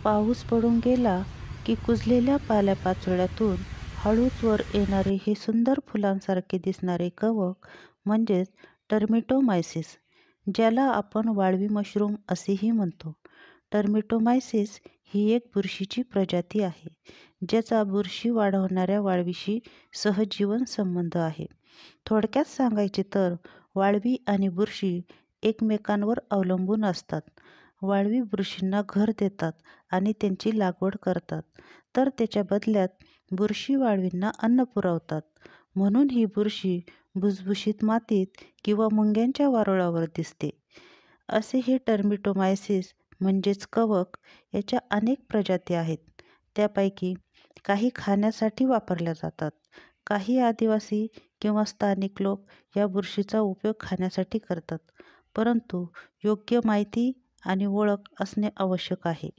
पाऊस पडून गेला की कुजलेल्या पाल्यापाचोळ्यातून हळूच वर येणारे हे सुंदर फुलांसारखे दिसणारे कवक म्हणजेच टर्मिटोमायसिस, ज्याला आपण वाळवी मशरूम असेही म्हणतो. टर्मिटोमायसिस ही एक बुरशीची प्रजाती आहे, ज्याचा बुरशी वाढवणाऱ्या वाळवीशी सहजीवन संबंध आहे. थोडक्यात सांगायचे तर वाळवी आणि बुरशी एकमेकांवर अवलंबून असतात. वाळवी बुरशींना घर देतात आणि त्यांची लागवड करतात, तर त्याच्या बदल्यात बुरशी वाळवींना अन्न पुरवतात. म्हणून ही बुरशी भुसभुशीत मातीत किंवा मुंग्यांच्या वारुळावर दिसते. असे हे टर्मिटोमायसिस म्हणजेच कवक याच्या अनेक प्रजाती आहेत. त्यापैकी काही खाण्यासाठी वापरल्या जातात. काही आदिवासी किंवा स्थानिक लोक या बुरशीचा उपयोग खाण्यासाठी करतात, परंतु योग्य माहिती आणि ओळख असणे आवश्यक आहे.